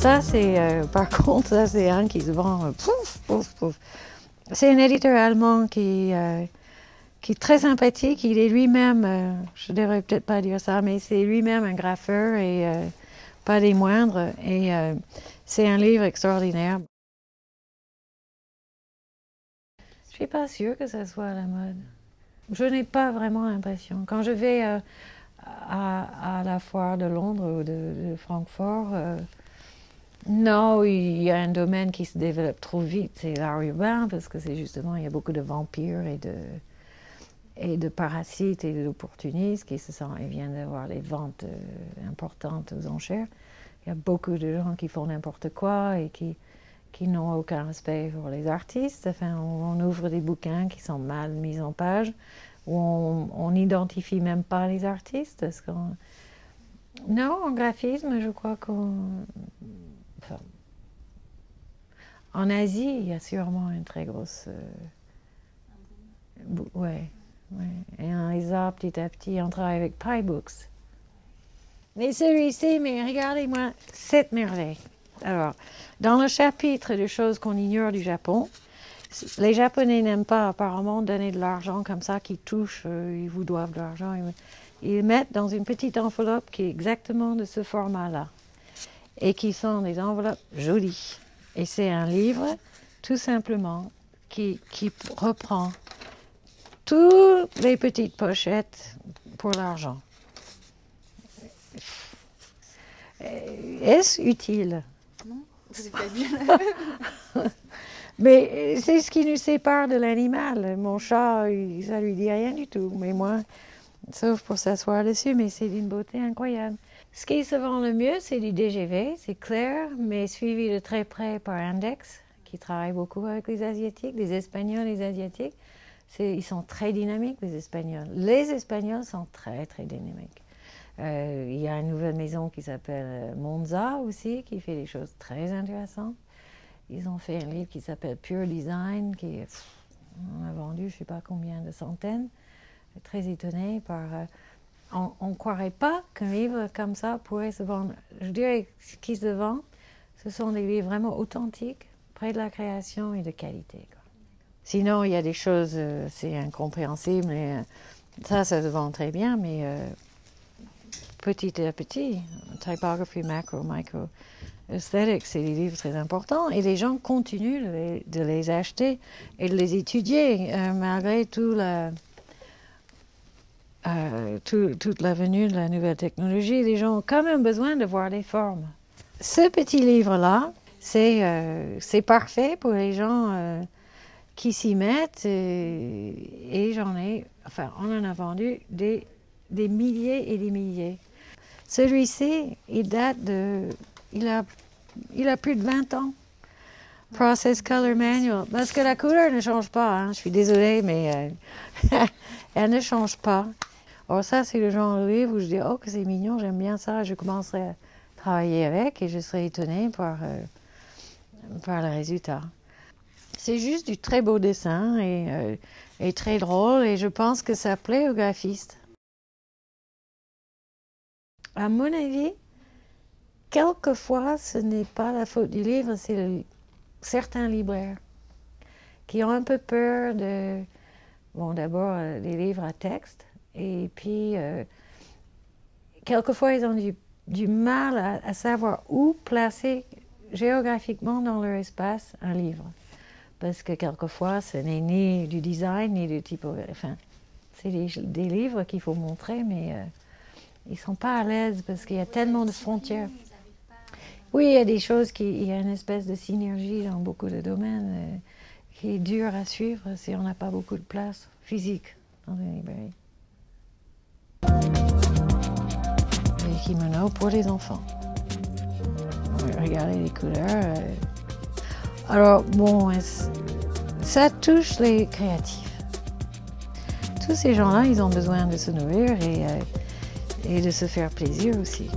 Ça, c'est, par contre, ça, c'est un qui se vend pouf, pouf, pouf. C'est un éditeur allemand qui est très sympathique. Il est lui-même, je ne devrais peut-être pas dire ça, mais c'est lui-même un graffeur et pas des moindres. Et c'est un livre extraordinaire. Je ne suis pas sûre que ça soit à la mode. Je n'ai pas vraiment l'impression. Quand je vais à la foire de Londres ou de Francfort, non, il y a un domaine qui se développe trop vite, c'est l'art urbain, parce que c'est justement, il y a beaucoup de vampires et de parasites et d'opportunistes qui ils viennent d'avoir des ventes importantes aux enchères. Il y a beaucoup de gens qui font n'importe quoi et qui n'ont aucun respect pour les artistes. Enfin, on ouvre des bouquins qui sont mal mis en page, où on n'identifie même pas les artistes. Parce non, en graphisme, je crois enfin, en Asie, il y a sûrement une très grosse... ouais. Et on les a petit à petit, on travaille avec PieBooks. Mais celui-ci, mais regardez-moi cette merveille. Alors, dans le chapitre de choses qu'on ignore du Japon, les Japonais n'aiment pas apparemment donner de l'argent comme ça, qui touchent, ils vous doivent de l'argent. Ils mettent dans une petite enveloppe qui est exactement de ce format-là. Et qui sont des enveloppes jolies. Et c'est un livre, tout simplement, qui reprend toutes les petites pochettes pour l'argent. Est-ce utile? Non, c'est pas bien. Mais c'est ce qui nous sépare de l'animal. Mon chat, ça lui dit rien du tout. Mais moi, sauf pour s'asseoir dessus, mais c'est d'une beauté incroyable. Ce qui se vend le mieux, c'est du DGV, c'est clair, mais suivi de très près par Index, qui travaille beaucoup avec les Asiatiques, les Espagnols et les Asiatiques. Ils sont très dynamiques, les Espagnols. Les Espagnols sont très, très dynamiques. Il y a une nouvelle maison qui s'appelle Monza aussi, qui fait des choses très intéressantes. Ils ont fait un livre qui s'appelle Pure Design, on a vendu je ne sais pas combien de centaines. Très étonné par... on ne croirait pas qu'un livre comme ça pourrait se vendre. Je dirais que ce qui se vend, ce sont des livres vraiment authentiques, près de la création et de qualité, quoi. Sinon, il y a des choses, c'est incompréhensible, mais ça se vend très bien, mais petit à petit, typography, macro, micro, aesthetics, c'est des livres très importants, et les gens continuent de les acheter et de les étudier, malgré toute la venue de la nouvelle technologie. Les gens ont quand même besoin de voir les formes. Ce petit livre-là, c'est parfait pour les gens qui s'y mettent, et on en a vendu des milliers et des milliers. Celui-ci, il a plus de 20 ans. Process Color Manual, parce que la couleur ne change pas, hein. Je suis désolée, mais elle ne change pas. Alors ça, c'est le genre de livre où je dis, oh, que c'est mignon, j'aime bien ça, je commencerai à travailler avec et je serai étonnée par le résultat. C'est juste du très beau dessin et très drôle, et je pense que ça plaît aux graphistes. À mon avis, quelquefois, ce n'est pas la faute du livre, c'est certains libraires qui ont un peu peur de... Bon, d'abord, les livres à texte, et puis, quelquefois, ils ont du mal à savoir où placer géographiquement dans leur espace un livre. Parce que quelquefois, ce n'est ni du design, ni du typographie. Enfin, c'est des livres qu'il faut montrer, mais ils ne sont pas à l'aise parce qu'il y a tellement de frontières. Oui, il y a des choses il y a une espèce de synergie dans beaucoup de domaines qui est dure à suivre si on n'a pas beaucoup de place physique dans une librairie. Les kimonos pour les enfants. Regardez les couleurs. Alors, bon, ça touche les créatifs. Tous ces gens-là, ils ont besoin de se nourrir et de se faire plaisir aussi.